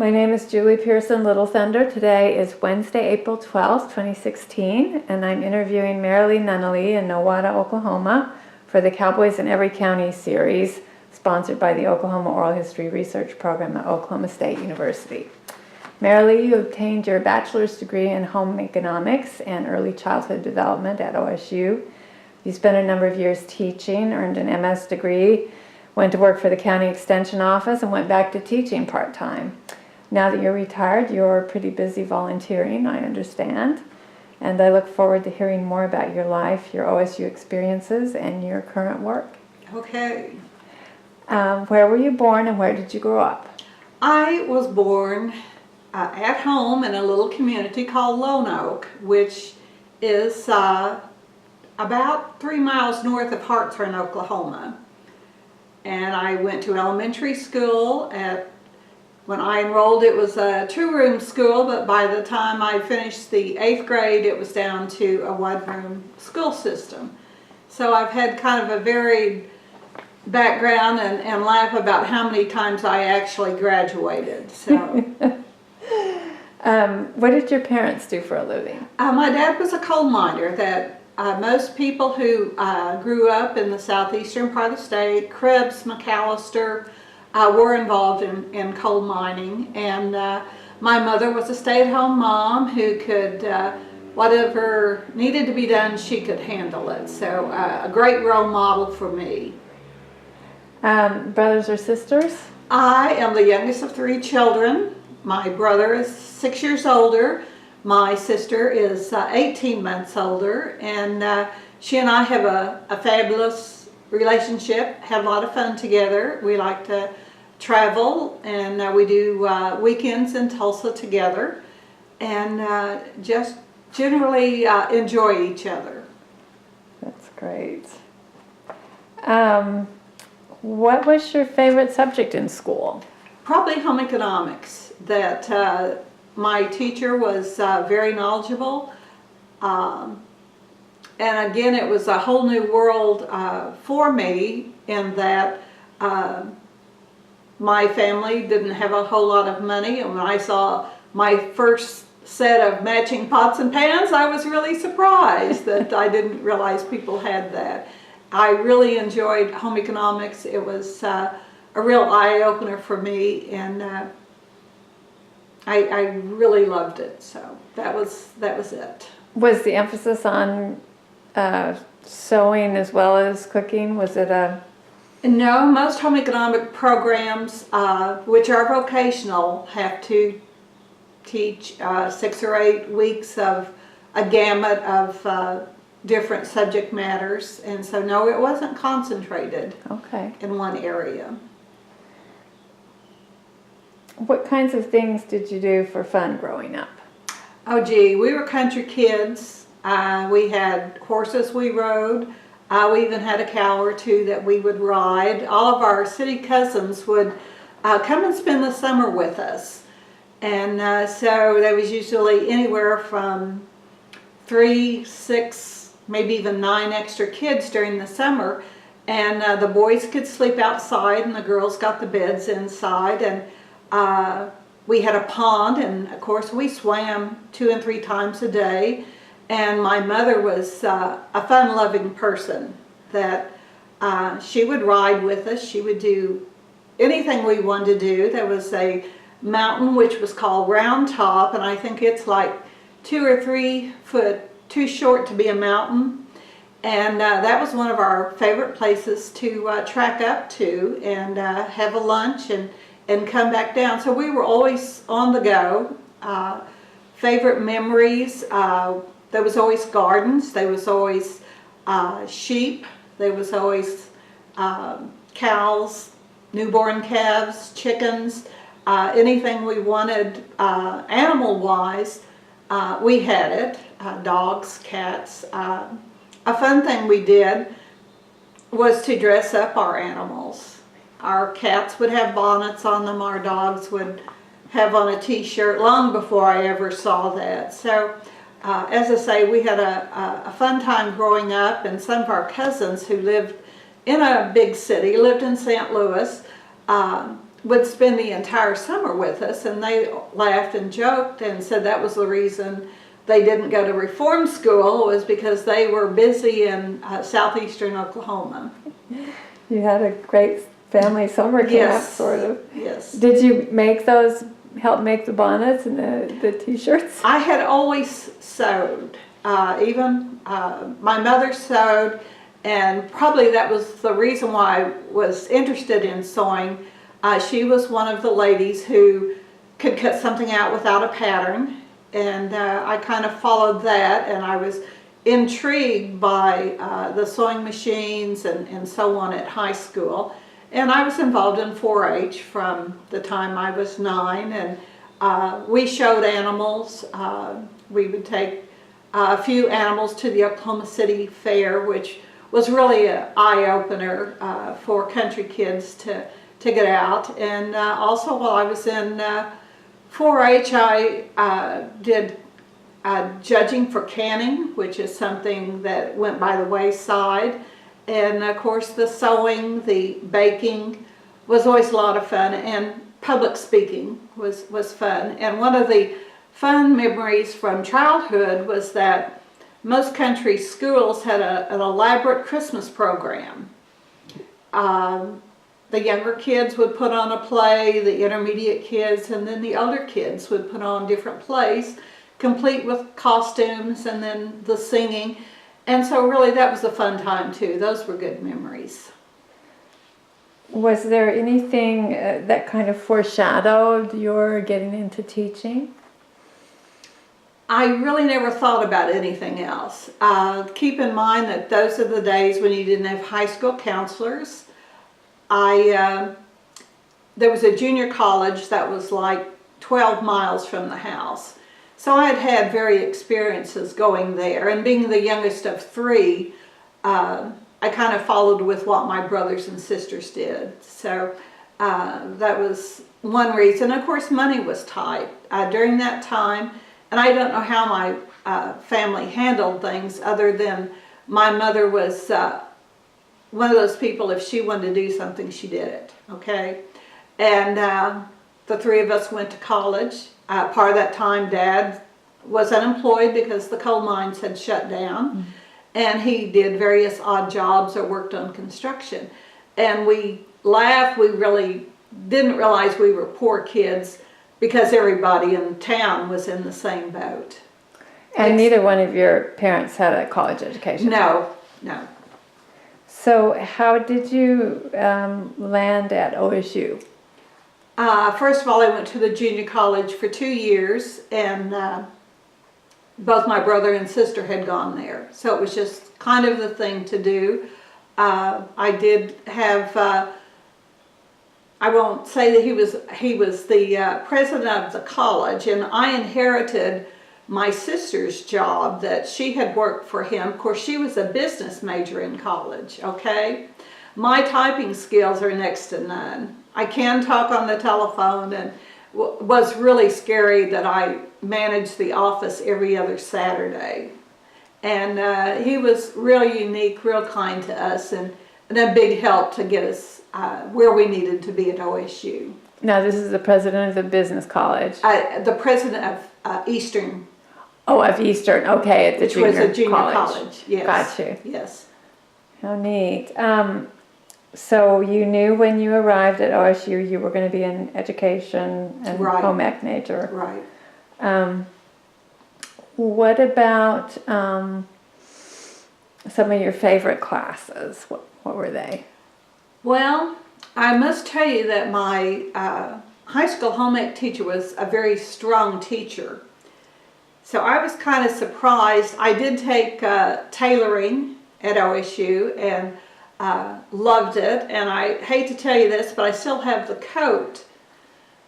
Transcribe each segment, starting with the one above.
My name is Julie Pearson Little Thunder. Today is Wednesday, April 12th, 2016, and I'm interviewing Marilee Nunnallee in Nowata, Oklahoma for the Cowboys in Every County series sponsored by the Oklahoma Oral History Research Program at Oklahoma State University. Marilee, you obtained your bachelor's degree in home economics and early childhood development at OSU. You spent a number of years teaching, earned an MS degree, went to work for the county extension office, and went back to teaching part-time. Now that you're retired, you're pretty busy volunteering, I understand. And I look forward to hearing more about your life, your OSU experiences, and your current work. Okay. Where were you born and where did you grow up? I was born at home in a little community called Lone Oak, which is about 3 miles north of Hartshorne, Oklahoma. And I went to elementary school. When I enrolled, it was a 2-room school, but by the time I finished the 8th grade, it was down to a 1-room school system. So I've had kind of a varied background and laugh about how many times I actually graduated. So, what did your parents do for a living? my dad was a coal miner. That most people who grew up in the southeastern part of the state, Krebs, McAllister, were involved in coal mining. And my mother was a stay-at-home mom who could, whatever needed to be done, she could handle it. So a great role model for me. Brothers or sisters? I am the youngest of 3 children. My brother is 6 years older. My sister is 18 months older, and she and I have a fabulous relationship, have a lot of fun together. We like to travel, and we do weekends in Tulsa together, and just generally enjoy each other. That's great. What was your favorite subject in school? Probably home economics. That my teacher was very knowledgeable, and again it was a whole new world for me in that my family didn't have a whole lot of money, and when I saw my first set of matching pots and pans, I was really surprised that I didn't realize people had that. I really enjoyed home economics. It was a real eye-opener for me, and I really loved it. So that was it. Was the emphasis on sewing as well as cooking? Was it a... No, most home economic programs, which are vocational, have to teach 6 or 8 weeks of a gamut of different subject matters, and so no, it wasn't concentrated in one area. What kinds of things did you do for fun growing up? Oh gee, we were country kids. We had horses we rode. We even had a cow or 2 that we would ride. All of our city cousins would come and spend the summer with us. And so there was usually anywhere from 3, 6, maybe even 9 extra kids during the summer. And the boys could sleep outside and the girls got the beds inside. And we had a pond, and of course we swam 2 and 3 times a day. And my mother was a fun-loving person that she would ride with us. She would do anything we wanted to do. There was a mountain which was called Round Top, and I think it's like 2 or 3 foot too short to be a mountain. And that was one of our favorite places to track up to and have a lunch and come back down. So we were always on the go. Favorite memories, there was always gardens, there was always sheep, there was always cows, newborn calves, chickens, anything we wanted animal-wise, we had it, dogs, cats. A fun thing we did was to dress up our animals. Our cats would have bonnets on them, our dogs would have on a t-shirt, long before I ever saw that. So as I say, we had a fun time growing up, and some of our cousins who lived in a big city, lived in St. Louis, would spend the entire summer with us, and they laughed and joked and said that was the reason they didn't go to reform school, was because they were busy in southeastern Oklahoma. You had a great family summer camp, Yes. sort of. Yes. Did you make those, help make the bonnets and the t-shirts? I had always sewed. Even my mother sewed, and probably that was the reason why I was interested in sewing. She was one of the ladies who could cut something out without a pattern, and I kind of followed that, and I was intrigued by the sewing machines and so on at high school. And I was involved in 4-H from the time I was 9, and we showed animals. We would take a few animals to the Oklahoma City Fair, which was really an eye-opener for country kids to get out. And also while I was in 4-H, I did judging for canning, which is something that went by the wayside. And of course the sewing, the baking was always a lot of fun, and public speaking was fun. And one of the fun memories from childhood was that most country schools had an elaborate Christmas program. The younger kids would put on a play, the intermediate kids, and then the older kids would put on different plays, complete with costumes and then the singing. And so really that was a fun time too. Those were good memories. Was there anything that kind of foreshadowed your getting into teaching? I really never thought about anything else. Keep in mind that those are the days when you didn't have high school counselors. There was a junior college that was like 12 miles from the house. So I had had various experiences going there, and being the youngest of 3, I kind of followed with what my brothers and sisters did. So that was one reason. Of course, money was tight during that time, and I don't know how my family handled things other than my mother was one of those people, if she wanted to do something, she did it, okay? And the 3 of us went to college. Part of that time, Dad was unemployed because the coal mines had shut down, and he did various odd jobs or worked on construction. And we laughed. We really didn't realize we were poor kids because everybody in town was in the same boat. And neither one of your parents had a college education? No, no. So how did you land at OSU? First of all, I went to the junior college for 2 years, and both my brother and sister had gone there. So it was just kind of the thing to do. I did have, I won't say that he was the president of the college, and I inherited my sister's job that she had worked for him. Of course, she was a business major in college, okay? My typing skills are next to none. I can talk on the telephone, and was really scary that I managed the office every other Saturday. And he was really unique, real kind to us, and a big help to get us where we needed to be at OSU. Now this is the president of the business college? The president of Eastern. Oh, of Eastern, okay, at the which was a junior college. college. Yes. Got you. Yes. How neat. So you knew when you arrived at OSU you were going to be in education and Right. home ec major. Right. What about some of your favorite classes? What were they? Well, I must tell you that my high school home ec teacher was a very strong teacher. So I was kind of surprised. I did take tailoring at OSU and loved it. And I hate to tell you this, but I still have the coat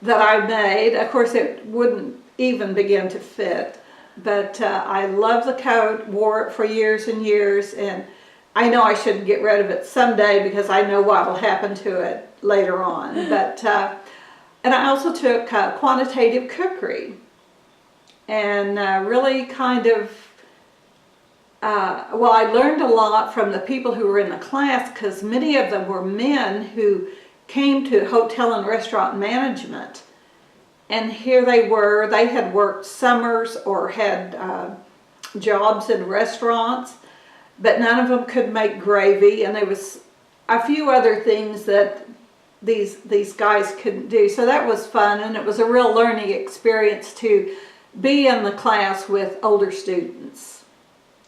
that I made. Of course, it wouldn't even begin to fit. But I love the coat, wore it for years and years, and I know I should get rid of it someday because I know what will happen to it later on. But and I also took quantitative cookery, and really kind of, well, I learned a lot from the people who were in the class, because many of them were men who came to hotel and restaurant management. And here they were, they had worked summers or had jobs in restaurants, but none of them could make gravy, and there was a few other things that these guys couldn't do. So that was fun, and it was a real learning experience to be in the class with older students.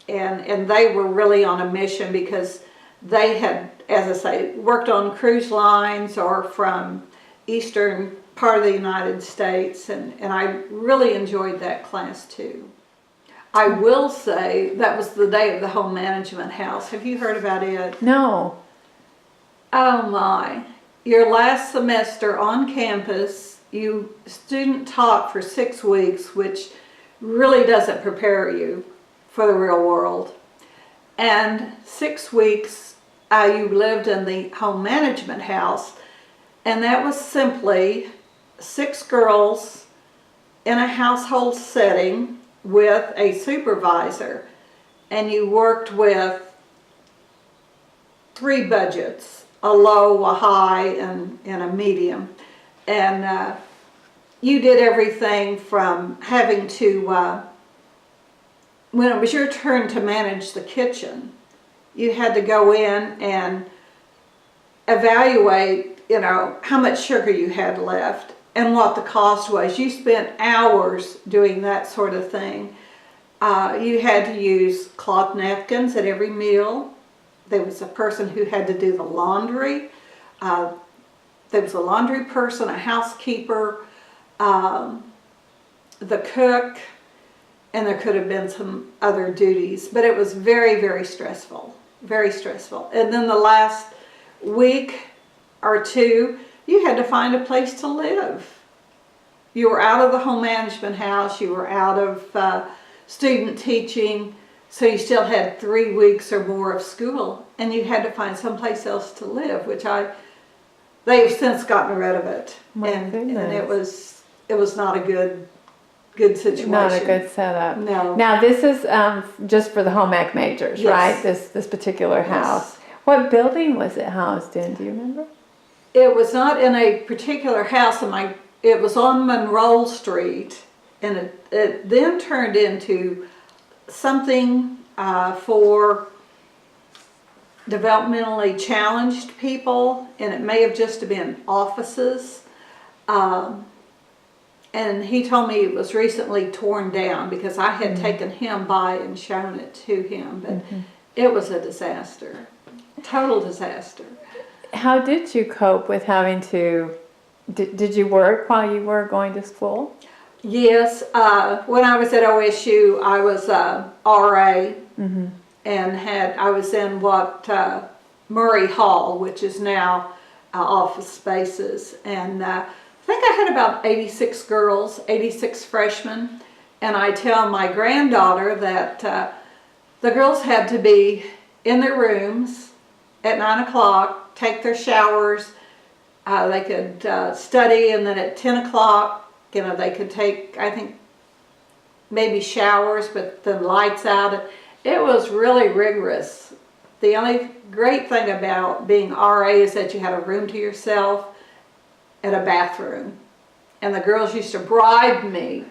And they were really on a mission because they had, as I say, worked on cruise lines or from eastern part of the United States, and I really enjoyed that class too. I will say that was the day of the home management house. Have you heard about it? No. Oh my. Your last semester on campus, you student taught for 6 weeks, which really doesn't prepare you for the real world. And 6 weeks you lived in the home management house, and that was simply 6 girls in a household setting with a supervisor, and you worked with 3 budgets, a low, a high, and a medium. And you did everything from having to, when it was your turn to manage the kitchen, you had to go in and evaluate, you know, how much sugar you had left and what the cost was. You spent hours doing that sort of thing. You had to use cloth napkins at every meal. There was a person who had to do the laundry. There was a laundry person, a housekeeper, the cook, and there could have been some other duties. But it was very, very stressful, very stressful. And then the last week or 2, you had to find a place to live. You were out of the home management house, you were out of student teaching, so you still had 3 weeks or more of school, and you had to find someplace else to live, which they've since gotten rid of it. And it was not a good situation. Not a good setup. No. Now this is just for the home ec majors, Yes. right? This particular house. Yes. What building was it housed in? Do you remember? It was not in a particular house. It was on Monroe Street, and it then turned into something for developmentally challenged people, and it may have just been offices. And he told me it was recently torn down because I had taken him by and shown it to him, but it was a disaster, total disaster. How did you cope with having to, did you work while you were going to school? Yes, when I was at OSU, I was a RA, and I was in what Murray Hall, which is now office spaces, and I think I had about 86 girls, 86 freshmen, and I tell my granddaughter that the girls had to be in their rooms at 9 o'clock, take their showers, they could study, and then at 10 o'clock, you know, they could take, I think, maybe showers, but the lights out. It was really rigorous. The only great thing about being RA is that you had a room to yourself and a bathroom. And the girls used to bribe me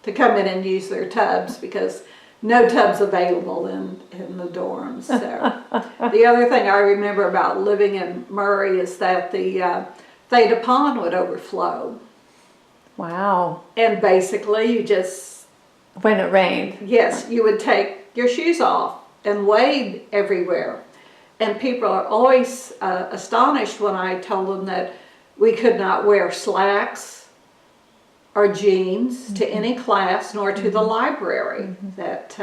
to come in and use their tubs because no tubs available in the dorms. So the other thing I remember about living in Murray is that the Theta Pond would overflow. Wow. And basically you just... When it rained. Yes, you would take your shoes off and wade everywhere. And people are always astonished when I told them that we could not wear slacks or jeans to any class nor to the library. That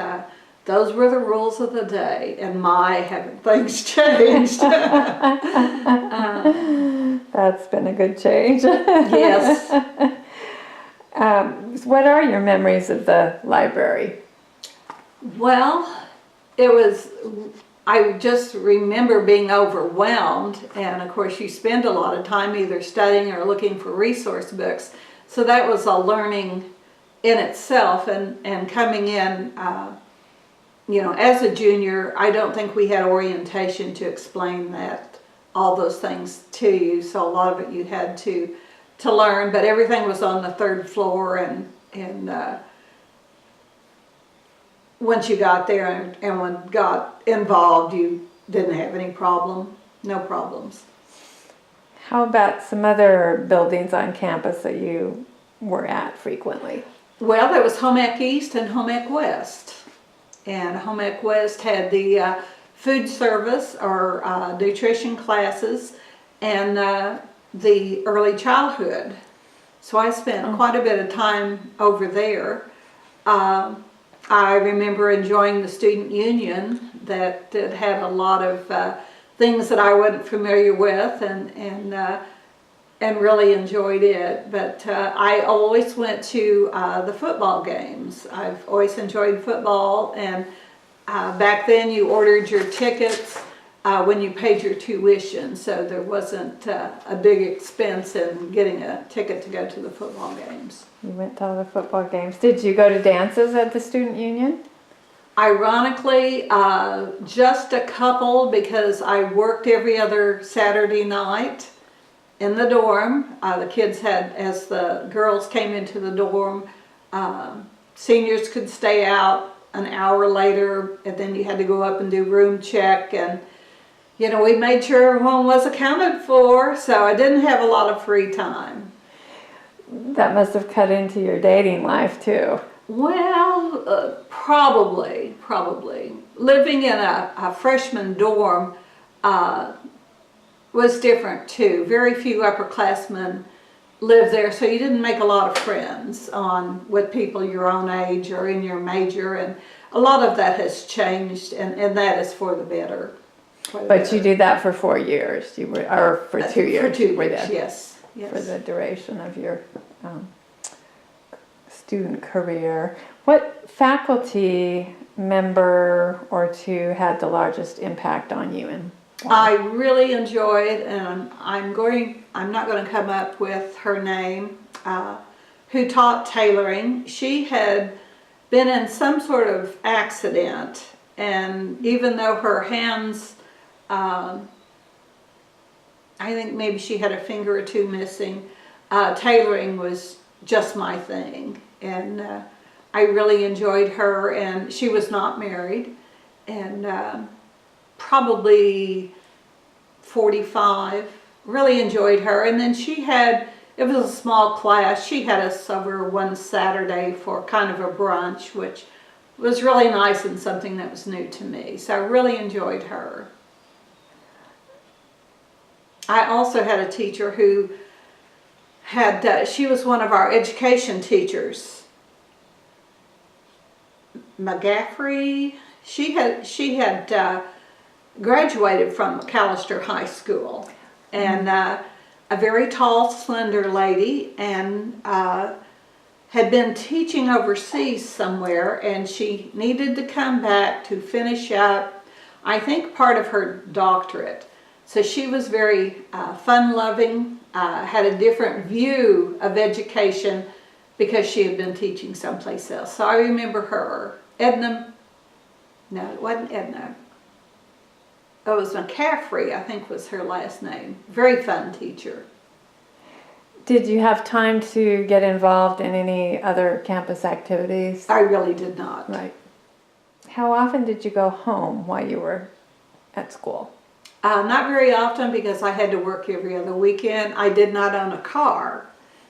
those were the rules of the day, and my, haven't things changed. That's been a good change. Yes. What are your memories of the library? Well, I just remember being overwhelmed, and of course you spend a lot of time either studying or looking for resource books, so that was a learning in itself. And coming in, you know, as a junior, I don't think we had orientation to explain that all those things to you. So a lot of it you had to learn, but everything was on the third floor, and once you got there and when got involved, you didn't have any no problems. How about some other buildings on campus that you were at frequently? Well, there was Home Ec East and Home Ec West. And Home Ec West had the food service or nutrition classes and the early childhood. So I spent quite a bit of time over there. I remember enjoying the student union that had a lot of things that I wasn't familiar with, and really enjoyed it. But I always went to the football games. I've always enjoyed football, and back then you ordered your tickets when you paid your tuition, so there wasn't a big expense in getting a ticket to go to the football games. You went to all the football games. Did you go to dances at the student union? Ironically, just a couple, because I worked every other Saturday night in the dorm. The kids had, as the girls came into the dorm, seniors could stay out an hour later, and then you had to go up and do room check, and you know, we made sure everyone was accounted for, so I didn't have a lot of free time. That must have cut into your dating life too. Well, probably. Living in a freshman dorm was different too. Very few upperclassmen lived there, so you didn't make a lot of friends with people your own age or in your major, and a lot of that has changed, and that is for the better. But you did that for 4 years, or for 2 years? For 2 years, yes. For the duration of your student career. What faculty member or two had the largest impact on you? And why? I really enjoyed, and I'm not going to come up with her name, who taught tailoring. She had been in some sort of accident, and even though her hands, I think maybe she had a finger or two missing, tailoring was just my thing, and I really enjoyed her. And she was not married, and probably 45. Really enjoyed her. And then it was a small class. She had us over one Saturday for kind of a brunch, which was really nice and something that was new to me. So I really enjoyed her. I also had a teacher who she was one of our education teachers. McGaffrey. She had graduated from McAllister High School, and a very tall, slender lady, and had been teaching overseas somewhere, and she needed to come back to finish up, I think, part of her doctorate. So she was very fun-loving, had a different view of education because she had been teaching someplace else. So I remember her. Edna, no, it wasn't Edna. It was McCaffrey, I think was her last name. Very fun teacher. Did you have time to get involved in any other campus activities? I really did not. Right. How often did you go home while you were at school? Not very often, because I had to work every other weekend. I did not own a car,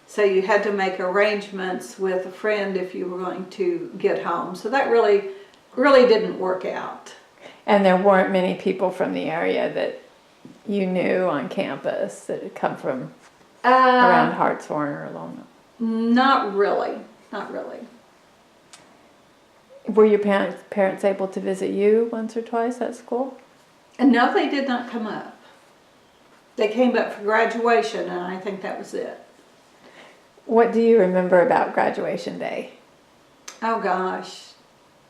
so you had to make arrangements with a friend if you were going to get home. So that really didn't work out. And there weren't many people from the area that you knew on campus that had come from around Hartshorn or Lona? Not really. Were your parents able to visit you once or twice at school? And no, they did not come up. They came up for graduation, and I think that was it. What do you remember about graduation day? Oh gosh,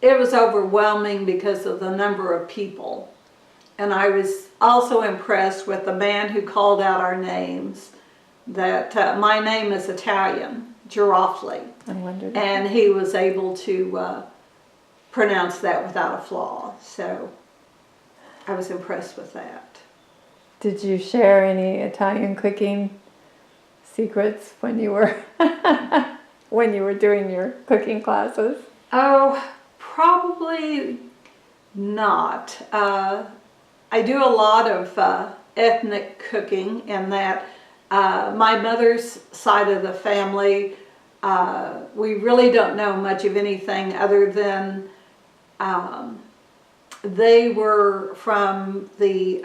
it was overwhelming because of the number of people. And I was also impressed with the man who called out our names, that my name is Italian, Giroflee. I wondered. And he was able to pronounce that without a flaw. So I was impressed with that. Did you share any Italian cooking secrets when you were when you were doing your cooking classes? Oh, probably not. I do a lot of ethnic cooking in that my mother's side of the family, we really don't know much of anything other than they were from the,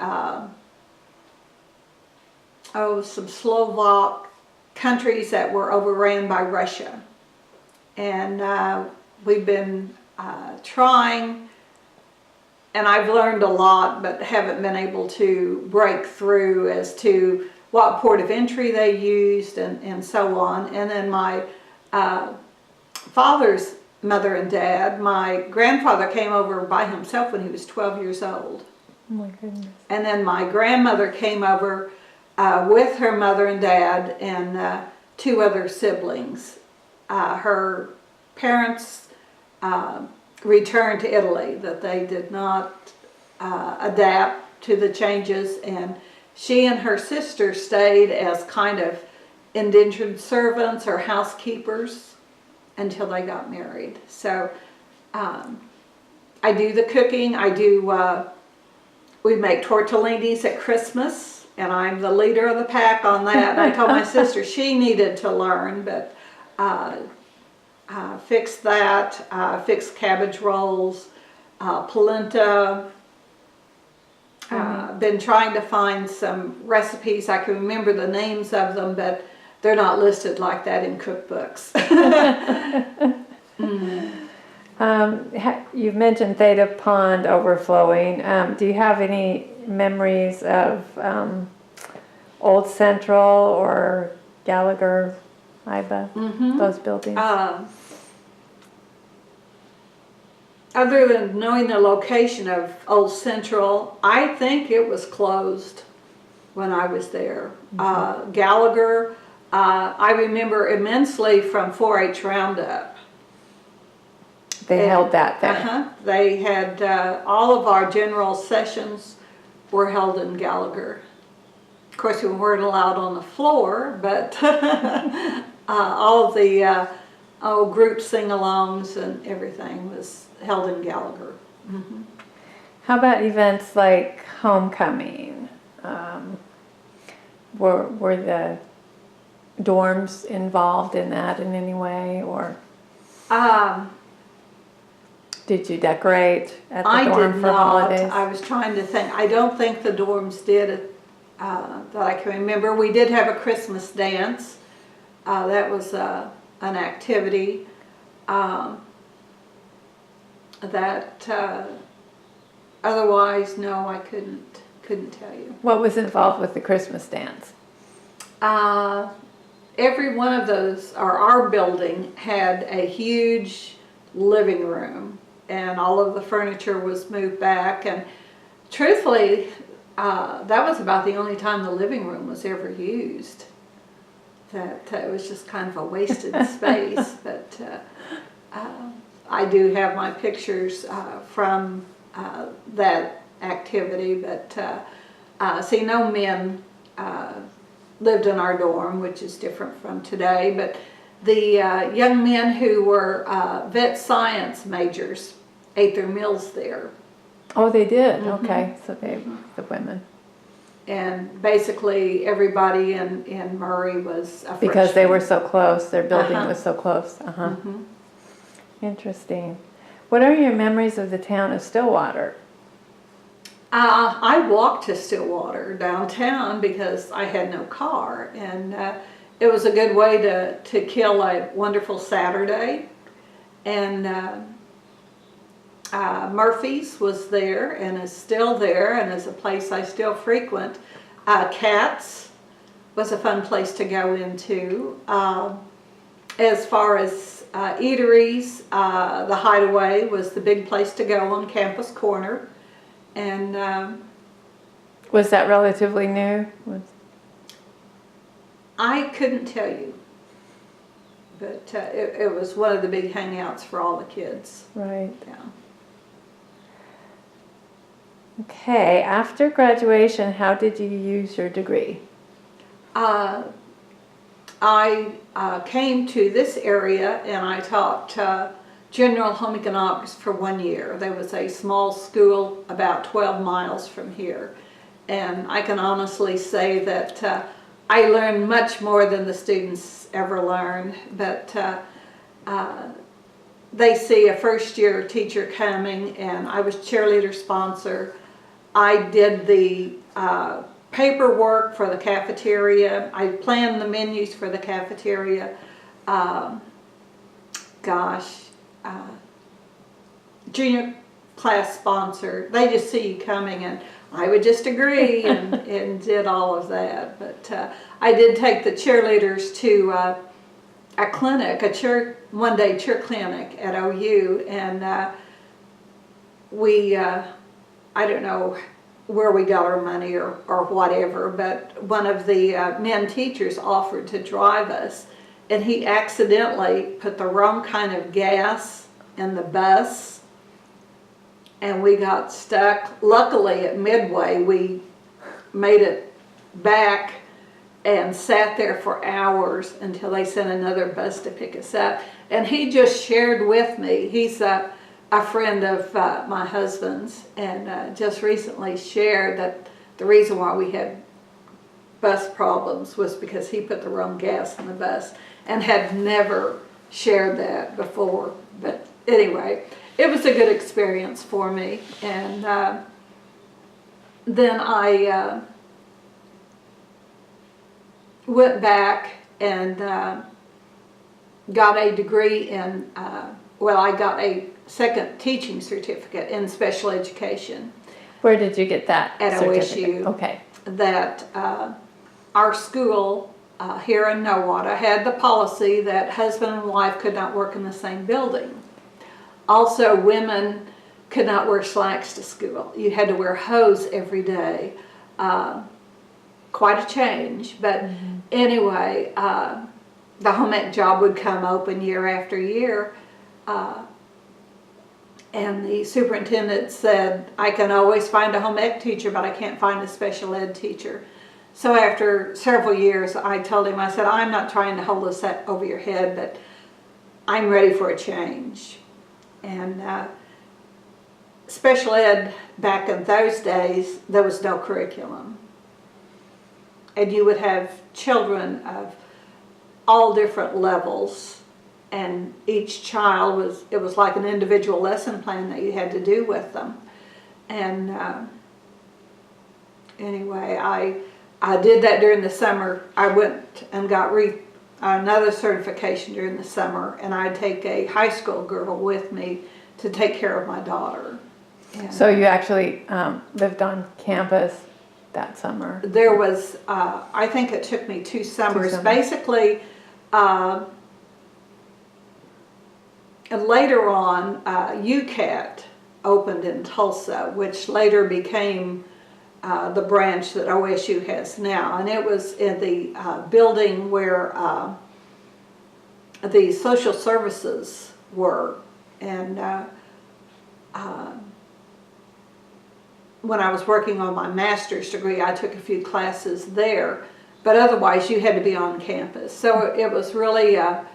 some Slovak countries that were overran by Russia. And we've been trying, and I've learned a lot, but haven't been able to break through as to what port of entry they used and so on. And then my father's mother and dad, my grandfather came over by himself when he was 12 years old. Oh my goodness. And then my grandmother came over with her mother and dad and 2 other siblings. Her parents returned to Italy, that they did not adapt to the changes, and she and her sister stayed as kind of indentured servants or housekeepers until they got married. So I do the cooking. I do, we make tortellinis at Christmas, and I'm the leader of the pack on that. I told my sister she needed to learn, but fixed that, fixed cabbage rolls, polenta. Been trying to find some recipes. I can remember the names of them, but they're not listed like that in cookbooks. You've mentioned Theta Pond overflowing. Do you have any memories of Old Central or Gallagher, Iba, those buildings? Other than knowing the location of Old Central, I think it was closed when I was there. Gallagher, I remember immensely from 4-H Roundup. They held that there. They had, all of our general sessions were held in Gallagher. Of course, we weren't allowed on the floor, but all of the group sing-alongs and everything was held in Gallagher. How about events like homecoming? Were the dorms involved in that in any way, or did you decorate at the dorm for holidays? I was trying to think. I don't think the dorms did that I can remember. We did have a Christmas dance. That was an activity. Otherwise, no, I couldn't tell you. What was involved with the Christmas dance? Every one of those, or our building, had a huge living room, and all of the furniture was moved back. And truthfully, that was about the only time the living room was ever used. That it was just kind of a wasted space. But I do have my pictures from that activity. But see, no men lived in our dorm, which is different from today. But the young men who were vet science majors ate their meals there. Oh, they did? Okay, so the women. And basically everybody in Murray was a because freshman. they were so close, their building was so close. Interesting. What are your memories of the town of Stillwater? I walked to Stillwater downtown because I had no car, and it was a good way to kill a wonderful Saturday. And Murphy's was there and is still there, and is a place I still frequent. Katz was a fun place to go into. As far as eateries, the Hideaway was the big place to go on Campus Corner. And was that relatively new? I couldn't tell you, but it was one of the big hangouts for all the kids. Right. Yeah. Okay, after graduation, how did you use your degree? I came to this area and I taught general home economics for 1 year. There was a small school about 12 miles from here. And I can honestly say that I learned much more than the students ever learned. But they see a first-year teacher coming, and I was cheerleader sponsor. I did the paperwork for the cafeteria. I planned the menus for the cafeteria. Junior class sponsor. They just see you coming, and I would just agree and did all of that. But I did take the cheerleaders to a clinic, a one-day cheer clinic at OU, and we, I don't know where we got our money or whatever, but one of the men teachers offered to drive us, and he accidentally put the wrong kind of gas in the bus, and we got stuck. Luckily at Midway we made it back and sat there for hours until they sent another bus to pick us up. And he just shared with me, he's a friend of my husband's, and just recently shared that the reason why we had bus problems was because he put the wrong gas in the bus, and had never shared that before. But anyway, it was a good experience for me. And then I went back and got a degree in, I got a second teaching certificate in special education. Where did you get that? At certificate? OSU. Okay. That our school here in Nowata had the policy that husband and wife could not work in the same building. Also, women could not wear slacks to school. You had to wear hose every day. Quite a change, but anyway, the home ec job would come open year after year, and the superintendent said, I can always find a home ec teacher, but I can't find a special ed teacher. So after several years, I told him, I said, I'm not trying to hold this over your head, but I'm ready for a change. And special ed, back in those days, there was no curriculum. And you would have children of all different levels, and each child it was like an individual lesson plan that you had to do with them. And anyway, I did that during the summer. I went and got another certification during the summer, and I'd take a high school girl with me to take care of my daughter. And so you actually lived on campus that summer? There was, I think it took me 2 summers. Basically, later on, UCAT opened in Tulsa, which later became the branch that OSU has now. And it was in the building where the social services were. And when I was working on my master's degree, I took a few classes there, but otherwise you had to be on campus. So it was really a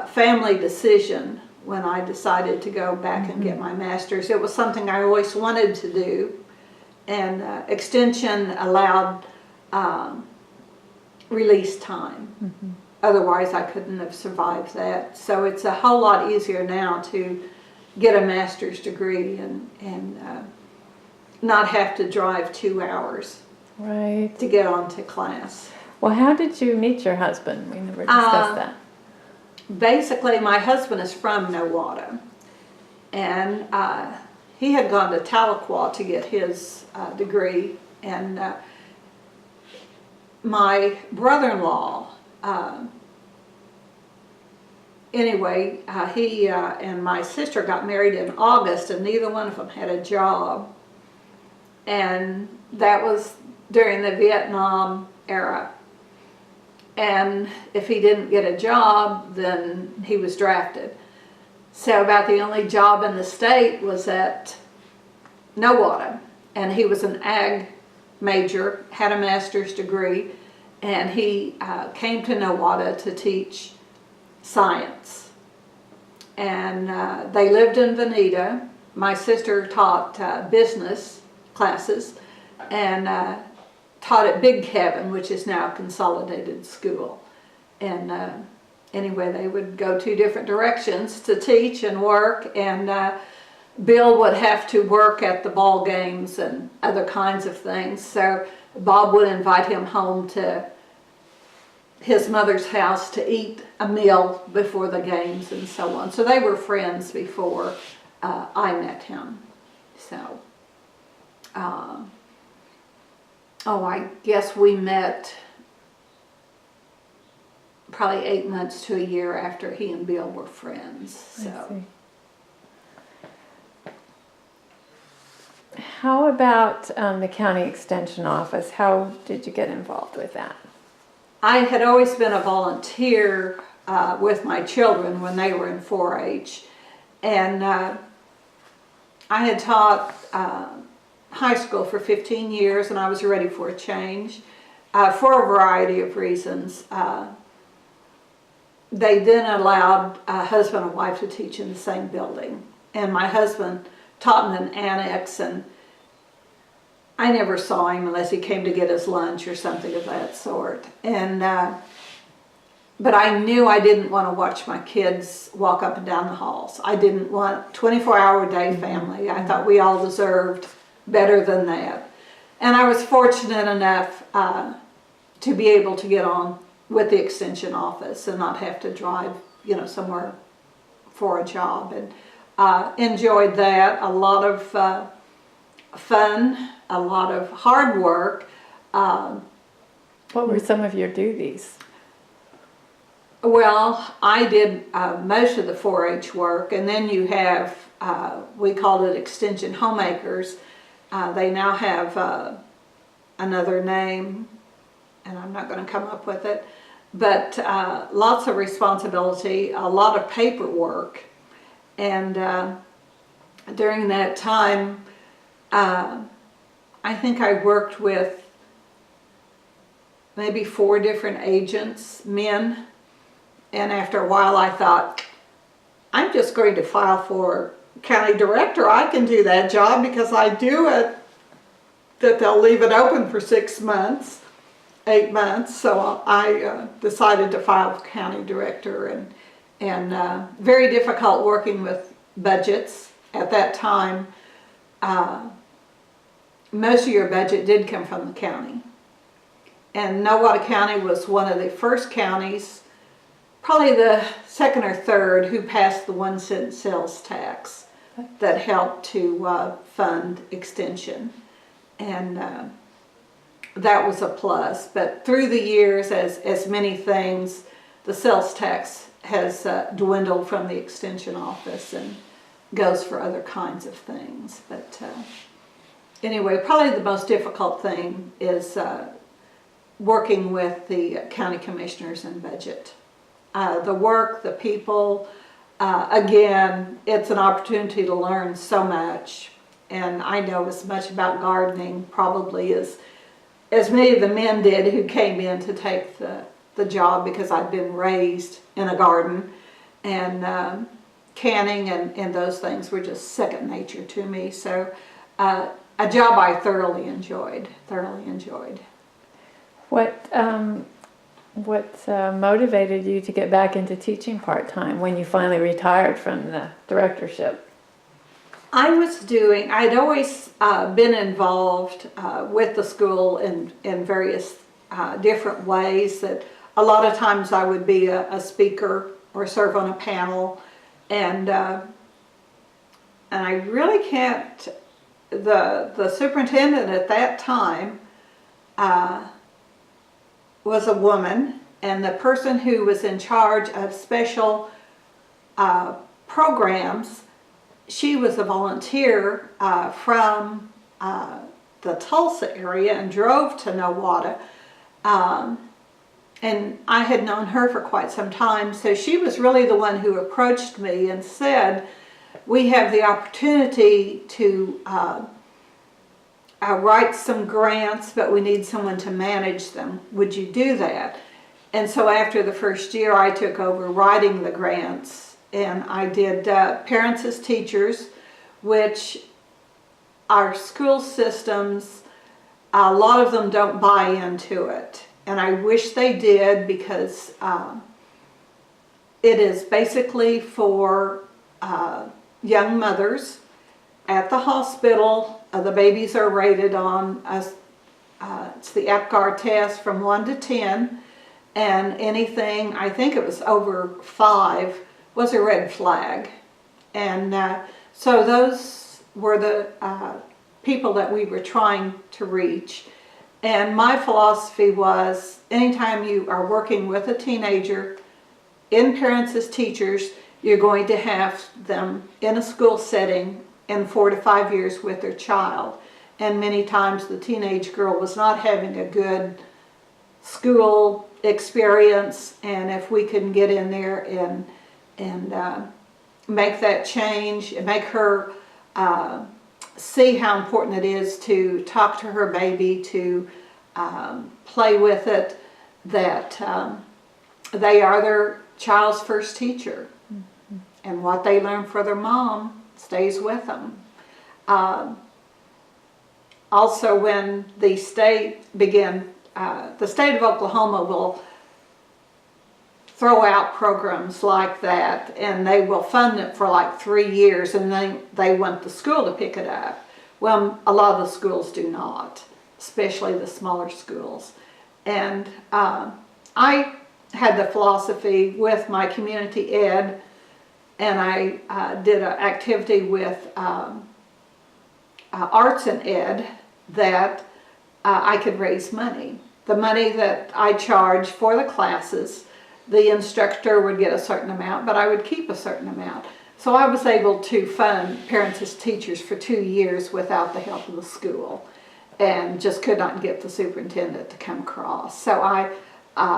family decision when I decided to go back and get my master's. It was something I always wanted to do, and extension allowed release time. Otherwise I couldn't have survived that. So it's a whole lot easier now to get a master's degree and not have to drive 2 hours to get onto class. Well, how did you meet your husband? We never discussed that. Basically, my husband is from Nowata, and he had gone to Tahlequah to get his degree, and my brother-in-law, anyway, he and my sister got married in August, and neither one of them had a job. And that was during the Vietnam era. And if he didn't get a job, then he was drafted. So about the only job in the state was at Nowata. and he was an ag major, had a master's degree, and he came to Nowata to teach science. And they lived in Veneta. My sister taught business classes and taught at Big Cabin, which is now Consolidated School. And anyway, they would go two different directions to teach and work, and Bill would have to work at the ball games and other kinds of things. So Bob would invite him home to his mother's house to eat a meal before the games and so on. So they were friends before I met him. So, I guess we met probably 8 months to a year after he and Bill were friends. So. How about the county extension office? How did you get involved with that? I had always been a volunteer with my children when they were in 4-H, and I had taught high school for 15 years, and I was ready for a change for a variety of reasons. They then allowed a husband and wife to teach in the same building, and my husband taught in an annex, and I never saw him unless he came to get his lunch or something of that sort. And but I knew I didn't want to watch my kids walk up and down the halls. I didn't want 24-hour-a-day family. I thought we all deserved better than that. And I was fortunate enough to be able to get on with the extension office and not have to drive, somewhere for a job. And enjoyed that. A lot of fun, a lot of hard work. What were some of your duties? Well, I did most of the 4-H work, and then you have, we called it Extension Homemakers. They now have another name, and I'm not going to come up with it, but lots of responsibility, a lot of paperwork. And during that time, I think I worked with maybe 4 different agents, men. And after a while I thought, I'm just going to file for county director. I can do that job because I do it, that they'll leave it open for 6 months, 8 months. So I decided to file for county director, and very difficult working with budgets. At that time, most of your budget did come from the county. And Nowata County was one of the first counties, probably the second or third, who passed the 1-cent sales tax that helped to fund extension. And that was a plus. But through the years, as many things, the sales tax has dwindled from the extension office and goes for other kinds of things. But anyway, probably the most difficult thing is working with the county commissioners and budget. The work, the people, again, it's an opportunity to learn so much. And I know as much about gardening probably as many of the men did who came in to take the job, because I'd been raised in a garden, and canning and those things were just second nature to me. So a job I thoroughly enjoyed. What motivated you to get back into teaching part-time when you finally retired from the directorship? I'd always been involved with the school in various different ways. That a lot of times I would be a speaker or serve on a panel, and I really can't. The superintendent at that time was a woman, and the person who was in charge of special programs, she was a volunteer from the Tulsa area and drove to Nowata. And I had known her for quite some time, so she was really the one who approached me and said, we have the opportunity to write some grants, but we need someone to manage them. Would you do that? And so after the first year, I took over writing the grants, and I did Parents as Teachers, which our school systems, a lot of them don't buy into it. And I wish they did, because it is basically for young mothers at the hospital. The babies are rated on, it's the APGAR test from 1 to 10. And anything, I think it was over 5, was a red flag. And so those were the people that we were trying to reach. And my philosophy was, anytime you are working with a teenager in Parents as Teachers, you're going to have them in a school setting in 4 to 5 years with their child. And many times the teenage girl was not having a good school experience, and if we can get in there and make that change and make her see how important it is to talk to her baby, to play with it, that they are their child's first teacher, and what they learn from their mom stays with them. Also, when the state began, the state of Oklahoma will throw out programs like that, and they will fund it for like 3 years, and then they want the school to pick it up. Well, a lot of the schools do not, especially the smaller schools. And I had the philosophy with my community ed, and I did an activity with arts and ed, that I could raise money. The money that I charge for the classes, the instructor would get a certain amount, but I would keep a certain amount. So I was able to fund Parents as Teachers for 2 years without the help of the school, and just could not get the superintendent to come across. So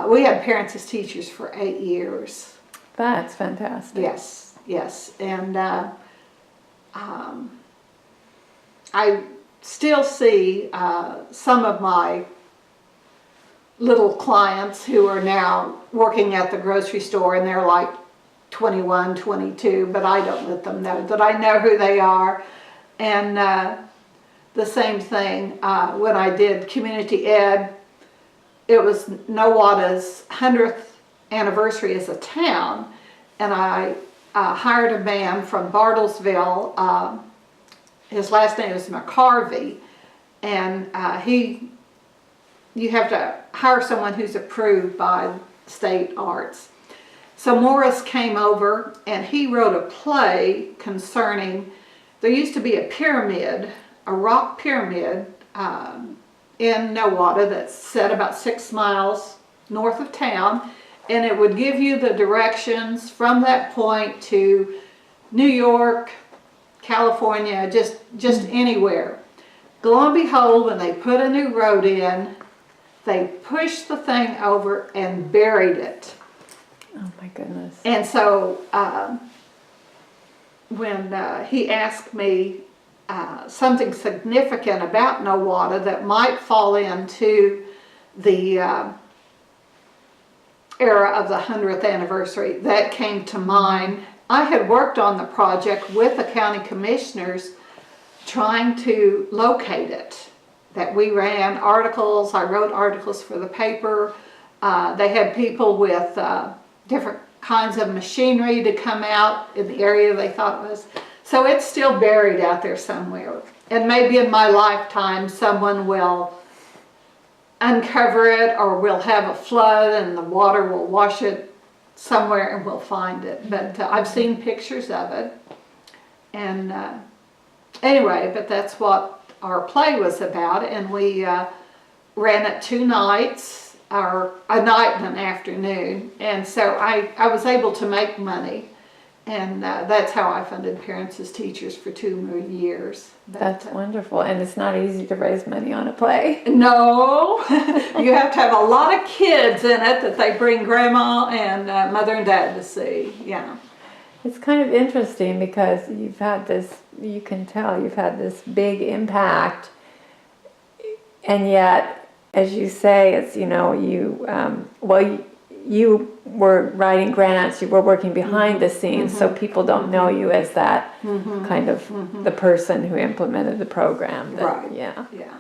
we had Parents as Teachers for 8 years. That's fantastic. Yes, yes. And I still see some of my little clients who are now working at the grocery store, and they're like 21, 22, but I don't let them know that I know who they are. And the same thing when I did community ed, it was Nowata's 100th anniversary as a town, and I hired a man from Bartlesville. His last name is McCarvey, and you have to hire someone who's approved by state arts. So Morris came over, and he wrote a play concerning, there used to be a pyramid, a rock pyramid in Nowata that's set about 6 miles north of town, and it would give you the directions from that point to New York, California, just anywhere. Lo and behold, when they put a new road in, they pushed the thing over and buried it. Oh my goodness. And so when he asked me something significant about Nowata that might fall into the era of the 100th anniversary, that came to mind. I had worked on the project with the county commissioners trying to locate it. That we ran articles, I wrote articles for the paper. They had people with different kinds of machinery to come out in the area they thought was. So it's still buried out there somewhere. And maybe in my lifetime someone will uncover it, or we'll have a flood and the water will wash it somewhere and we'll find it. But I've seen pictures of it. And anyway, but that's what our play was about, and we ran it 2 nights, or a night and an afternoon, and so I was able to make money, and that's how I funded Parents as Teachers for 2 more years. But, that's wonderful, and it's not easy to raise money on a play. No, you have to have a lot of kids in it that they bring grandma and mother and dad to see. Yeah. It's kind of interesting because you've had this, you can tell you've had this big impact And yet, as you say, it's, you know, you were writing grants, you were working behind the scenes, so people don't know you as that kind of the person who implemented the program. Right. Yeah. Yeah.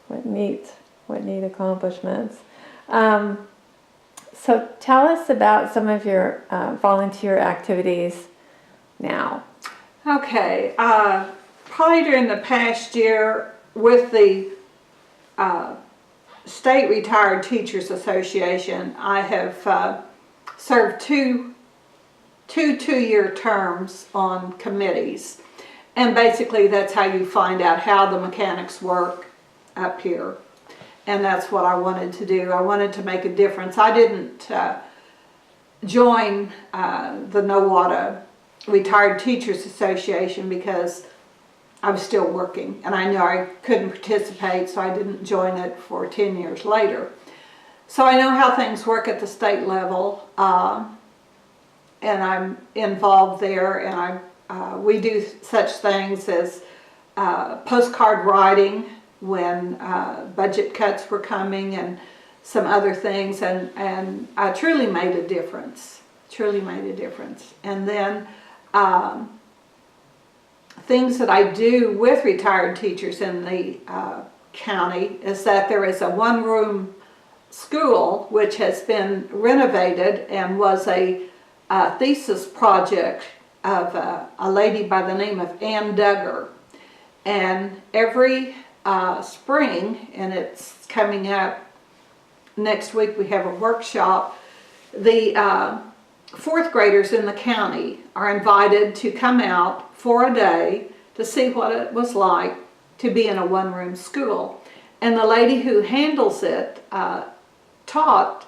What neat accomplishments. So tell us about some of your volunteer activities now. Okay. Probably during the past year with the State Retired Teachers Association, I have served two-year terms on committees. And basically that's how you find out how the mechanics work up here. And that's what I wanted to do. I wanted to make a difference. I didn't join the Nowata Retired Teachers Association because I was still working and I knew I couldn't participate, so I didn't join it for 10 years later. So I know how things work at the state level, and I'm involved there, and we do such things as postcard writing when budget cuts were coming and some other things, and I truly made a difference, And then things that I do with retired teachers in the county is that there is a one-room school which has been renovated and was a thesis project of a lady by the name of Ann Duggar. And every spring, and it's coming up next week, we have a workshop, the fourth graders in the county are invited to come out for a day to see what it was like to be in a one-room school. And the lady who handles it taught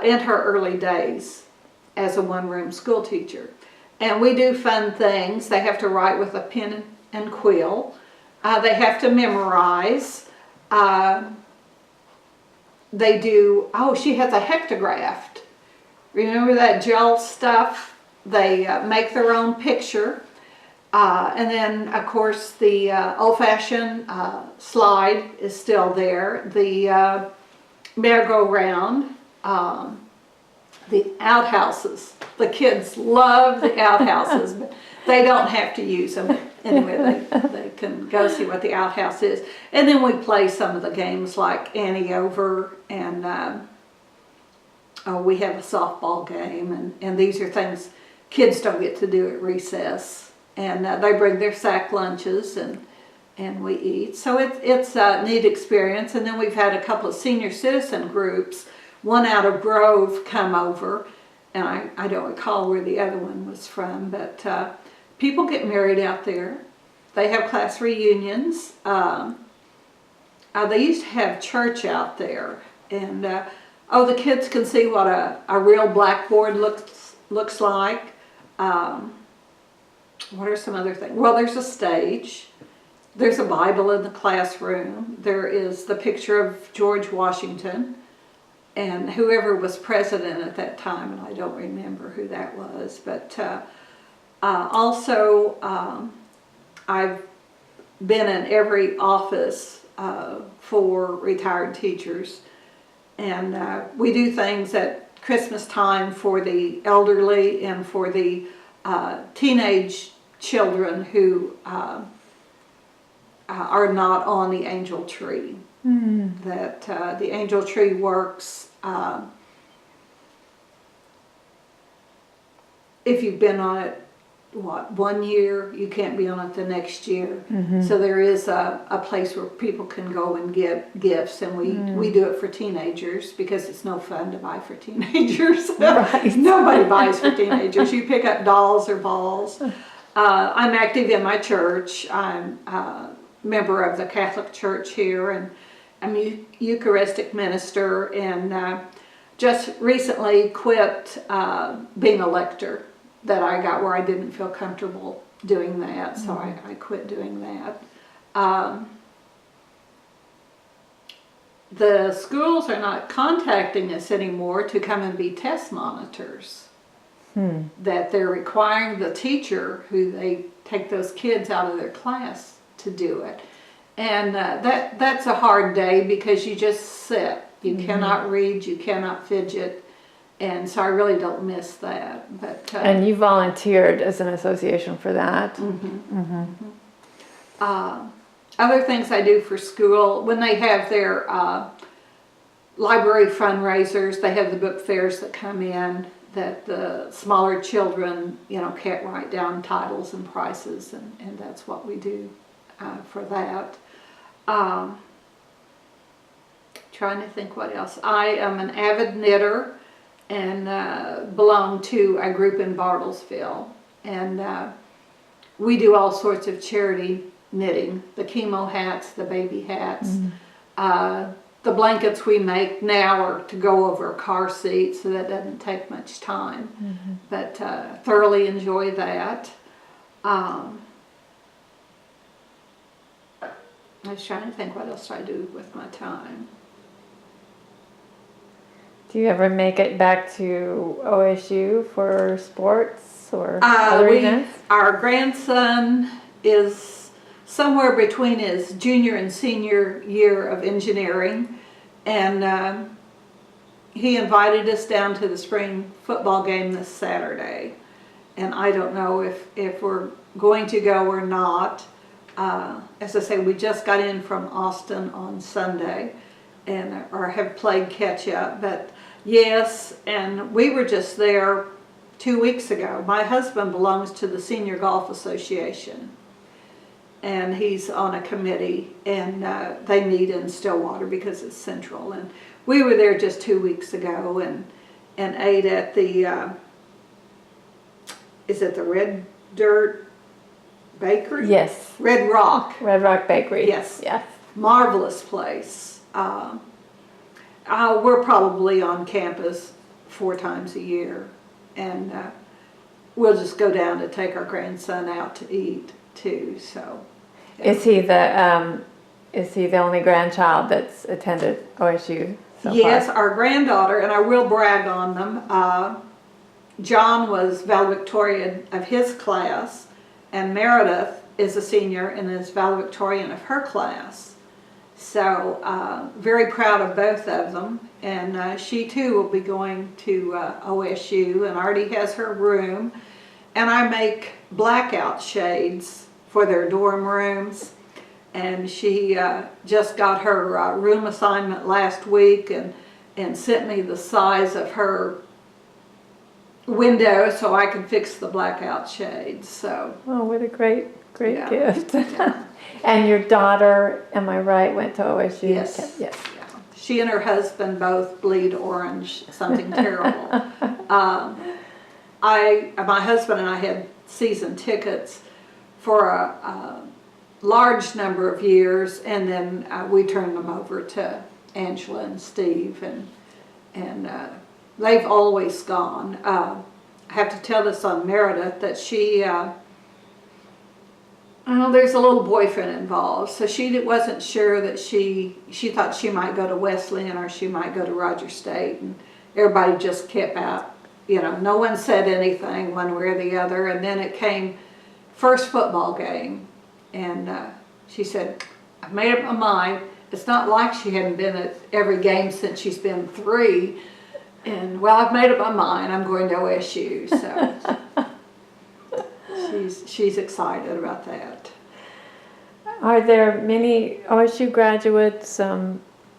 in her early days as a one-room school teacher. And we do fun things. They have to write with a pen and quill. They have to memorize. They do, she has a hectograph. Remember that gel stuff? They make their own picture. And then, of course, the old-fashioned slide is still there. The merry-go-round, the outhouses. The kids love the outhouses, but they don't have to use them. Anyway, they can go see what the outhouse is. And then we play some of the games like Annie Over, and we have a softball game. And these are things kids don't get to do at recess. And they bring their sack lunches and we eat. So it's a neat experience. And then we've had a couple of senior citizen groups, one out of Grove come over, and I don't recall where the other one was from, but people get married out there. They have class reunions. They used to have church out there. And the kids can see what a real blackboard looks like. What are some other things? Well, there's a stage. There's a Bible in the classroom. There is the picture of George Washington and whoever was president at that time, and I don't remember who that was. But also, I've been in every office for retired teachers, and we do things at Christmas time for the elderly and for the teenage children who are not on the angel tree. That the angel tree works if you've been on it 1 year, you can't be on it the next year. So there is a place where people can go and get gifts, and we do it for teenagers because it's no fun to buy for teenagers. Right. Nobody buys for teenagers. You pick up dolls or balls. I'm active in my church. I'm a member of the Catholic Church here, and I'm a Eucharistic minister, and just recently quit being a lector. That I got where I didn't feel comfortable doing that, so I quit doing that. The schools are not contacting us anymore to come and be test monitors. That they're requiring the teacher who they take those kids out of their class to do it. And that's a hard day because you just sit. You cannot read, you cannot fidget. And so I really don't miss that. But and you volunteered as an association for that. Other things I do for school, when they have their library fundraisers, they have the book fairs that come in that the smaller children, can't write down titles and prices, and that's what we do for that. Trying to think what else. I am an avid knitter and belong to a group in Bartlesville, and we do all sorts of charity knitting, the chemo hats, the baby hats, the blankets we make now are to go over a car seat, so that doesn't take much time, but thoroughly enjoy that. I was trying to think what else I do with my time. Do you ever make it back to OSU for sports or other events? Our grandson is somewhere between his junior and senior year of engineering, and he invited us down to the spring football game this Saturday, and I don't know if we're going to go or not. As I say, we just got in from Austin on Sunday and or have played catch up, but yes, and we were just there 2 weeks ago. My husband belongs to the Senior Golf Association, and he's on a committee, and they meet in Stillwater because it's central. And we were there just 2 weeks ago and ate at the, is it the Red Dirt Bakery? Yes. Red Rock. Red Rock Bakery. Yes. Yes. Marvelous place. We're probably on campus 4 times a year, and we'll just go down to take our grandson out to eat too. So, Is he the only grandchild that's attended OSU so yes, far? our granddaughter, and I will brag on them. John was valedictorian of his class, and Meredith is a senior and is valedictorian of her class. So very proud of both of them, and she too will be going to OSU and already has her room. And I make blackout shades for their dorm rooms, and she just got her room assignment last week and sent me the size of her window so I can fix the blackout shades. So Oh, what a great Yeah. gift. Yeah. And your daughter, am I right, went to OSU? Yes. Yes. Yeah. She and her husband both bleed orange, something terrible. My husband and I had season tickets for a large number of years, and then we turned them over to Angela and Steve, and they've always gone. I have to tell this on Meredith that she there's a little boyfriend involved, so she wasn't sure that she thought she might go to Wesleyan or she might go to Roger State, and everybody just kept out, no one said anything one way or the other. And then it came first football game, and she said, I've made up my mind. It's not like she hadn't been at every game since she's been 3, and well, I've made up my mind, I'm going to OSU. So she's excited about that. Are there many OSU graduates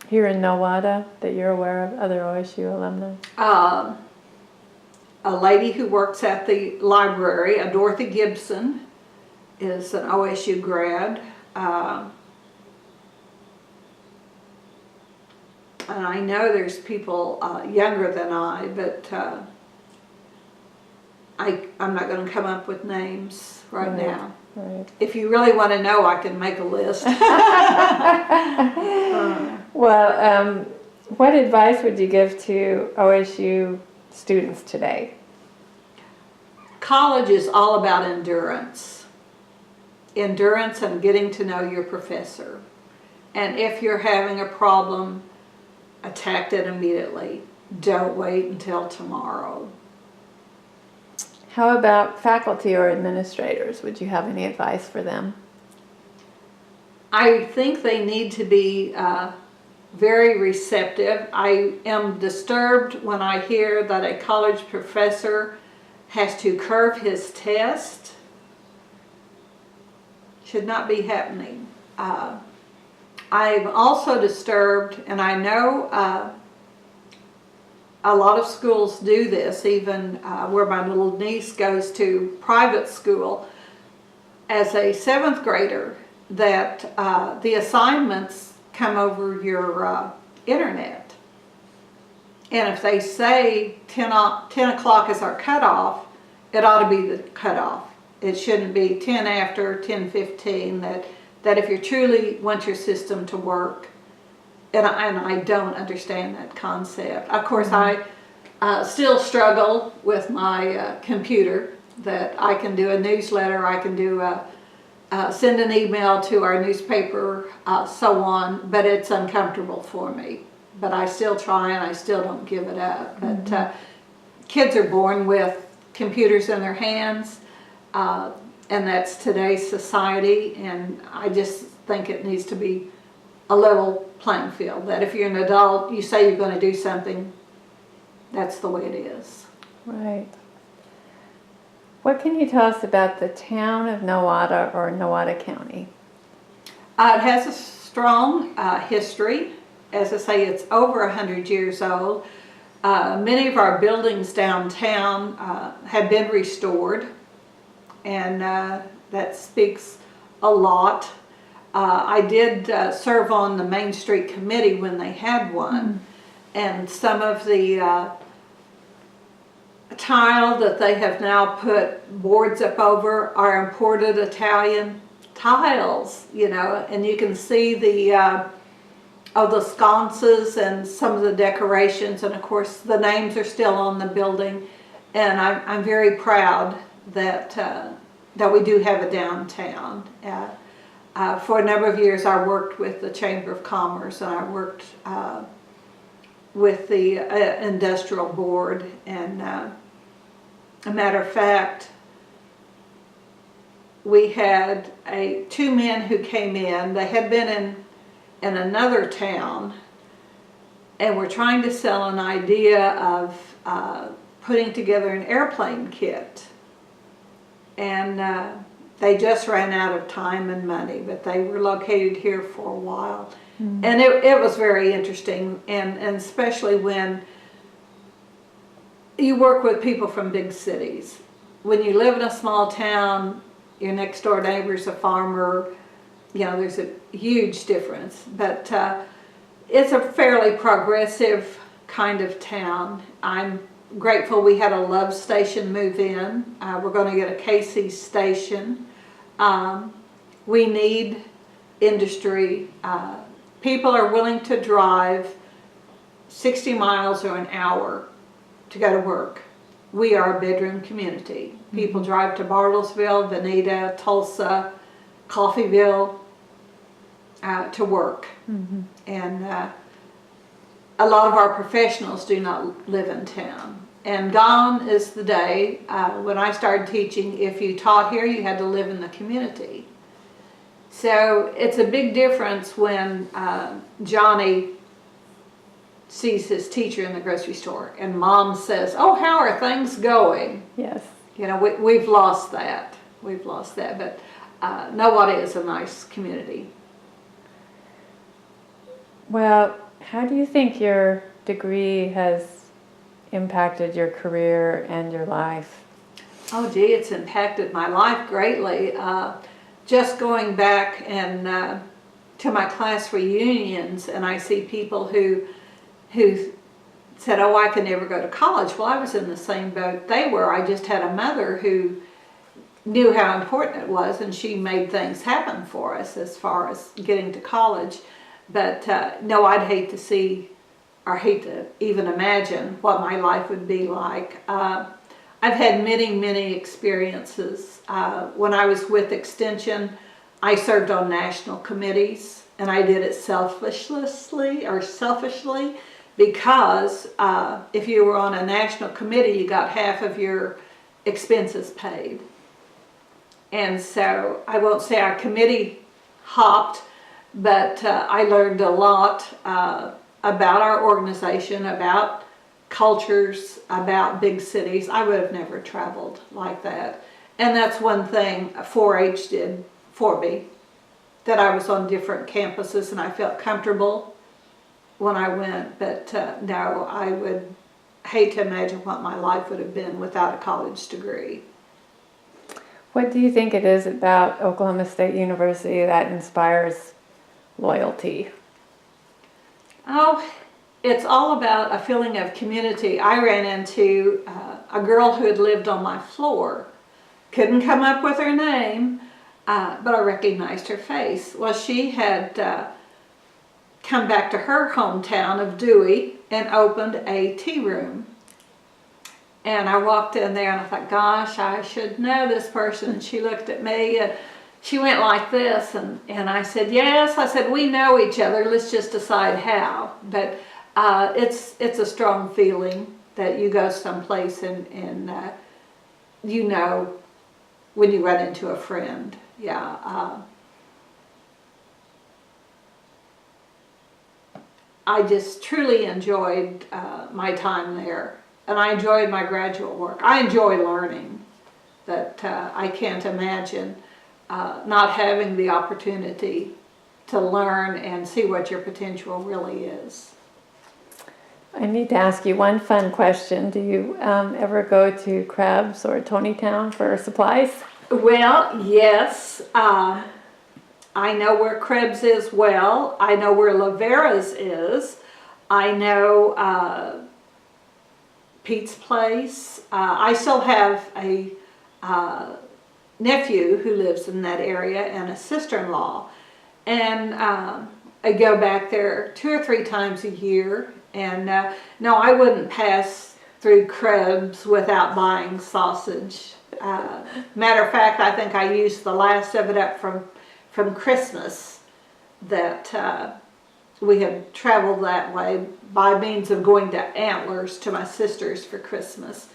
here in Nowata that you're aware of, other OSU alumni? A lady who works at the library, a Dorothy Gibson, is an OSU grad. And I know there's people younger than I, but I'm not going to come up with names right now. Right. If you really want to know, I can make a list. Well, what advice would you give to OSU students today? College is all about endurance. Endurance and getting to know your professor. And if you're having a problem, attack it immediately. Don't wait until tomorrow. How about faculty or administrators? Would you have any advice for them? I think they need to be very receptive. I am disturbed when I hear that a college professor has to curve his test. Should not be happening. I'm also disturbed, and I know a lot of schools do this, even where my little niece goes to private school as a 7th grader, that the assignments come over your internet. And if they say 10 o'clock is our cutoff, it ought to be the cutoff. It shouldn't be 10 after, 10:15, that if you truly want your system to work, and I don't understand that concept. Of course, I still struggle with my computer, that I can do a newsletter, I can do send an email to our newspaper, so on, but it's uncomfortable for me. But I still try, and I still don't give it up. But kids are born with computers in their hands, and that's today's society, and I just think it needs to be a level playing field, that if you're an adult, you say you're going to do something, that's the way it is. Right. What can you tell us about the town of Nowata, or Nowata County? It has a strong history. As I say, it's over 100 years old. Many of our buildings downtown have been restored, and that speaks a lot. I did serve on the Main Street Committee when they had one, and some of the tile that they have now put boards up over are imported Italian tiles, you know, and you can see the sconces and some of the decorations, and of course the names are still on the building, and I'm very proud that we do have a downtown. For a number of years I worked with the Chamber of Commerce, and I worked with the Industrial Board, and a matter of fact, we had two men who came in. They had been in another town, and were trying to sell an idea of putting together an airplane kit, and they just ran out of time and money, but they were located here for a while. And it was very interesting, and especially when you work with people from big cities. When you live in a small town, your next door neighbor's a farmer, you know, there's a huge difference. But it's a fairly progressive kind of town. I'm grateful we had a Love station move in. We're going to get a Casey's station. We need industry. People are willing to drive 60 miles or an hour to go to work. We are a bedroom community. People drive to Bartlesville, Veneta, Tulsa, Coffeyville to work. And a lot of our professionals do not live in town. And gone is the day when I started teaching, if you taught here, you had to live in the community. So it's a big difference when Johnny sees his teacher in the grocery store and Mom says, "Oh, how are things going?" Yes. You know, we've lost that. We've lost that, but Nowata is a nice community. Well, how do you think your degree has impacted your career and your life? Oh gee, it's impacted my life greatly. Just going back and to my class reunions, and I see people who said, "Oh, I can never go to college." Well, I was in the same boat they were. I just had a mother who knew how important it was, and she made things happen for us as far as getting to college. But no, I'd hate to see, or hate to even imagine what my life would be like. I've had many experiences. When I was with Extension, I served on national committees, and I did it selfishly, because if you were on a national committee, you got half of your expenses paid. And so I won't say I committee hopped, but I learned a lot about our organization, about cultures, about big cities. I would have never traveled like that. And that's one thing 4-H did for me, that I was on different campuses and I felt comfortable when I went. But no, I would hate to imagine what my life would have been without a college degree. What do you think it is about Oklahoma State University that inspires loyalty? Oh, it's all about a feeling of community. I ran into a girl who had lived on my floor. Couldn't come up with her name, but I recognized her face. Well, she had come back to her hometown of Dewey and opened a tea room. And I walked in there and I thought, gosh, I should know this person. And she looked at me and she went like this. And I said, yes. I said, we know each other. Let's just decide how. But it's a strong feeling that you go someplace and you know when you run into a friend. Yeah. I just truly enjoyed my time there. And I enjoyed my graduate work. I enjoy learning, but I can't imagine not having the opportunity to learn and see what your potential really is. I need to ask you one fun question. Do you ever go to Krebs or Tonytown for supplies? Well, yes. I know where Krebs is well. I know where Lavera's is. I know Pete's Place. I still have a nephew who lives in that area and a sister-in-law. And I go back there 2 or 3 times a year. And no, I wouldn't pass through Krebs without buying sausage. Matter of fact, I think I used the last of it up from Christmas that we had traveled that way by means of going to Antlers to my sister's for Christmas.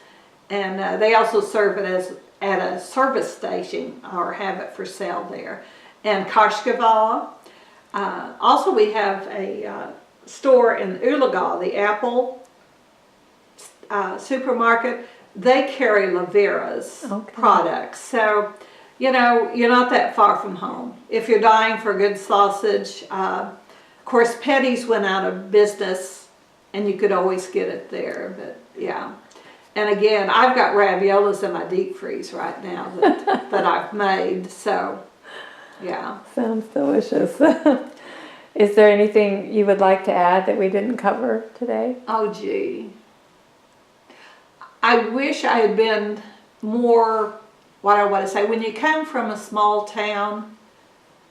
And they also serve it at a service station or have it for sale there. And Kashkava. Also we have a store in Oologah, the Apple supermarket. They carry Lavera's products. So, you know, you're not that far from home. If you're dying for good sausage, of course, Petty's went out of business and you could always get it there, but yeah. And again, I've got raviolis in my deep freeze right now that I've made, so yeah. Sounds delicious. Is there anything you would like to add that we didn't cover today? Oh, gee. I wish I had been more, what I want to say, when you come from a small town,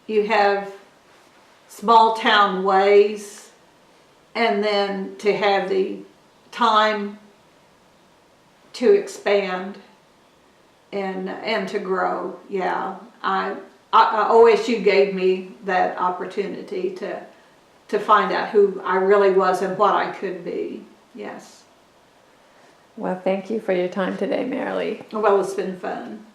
you have small town ways, and then to have the time to expand and to grow. Yeah, OSU gave me that opportunity to find out who I really was and what I could be. Yes. Well, thank you for your time today, Marilee. Well, it's been fun.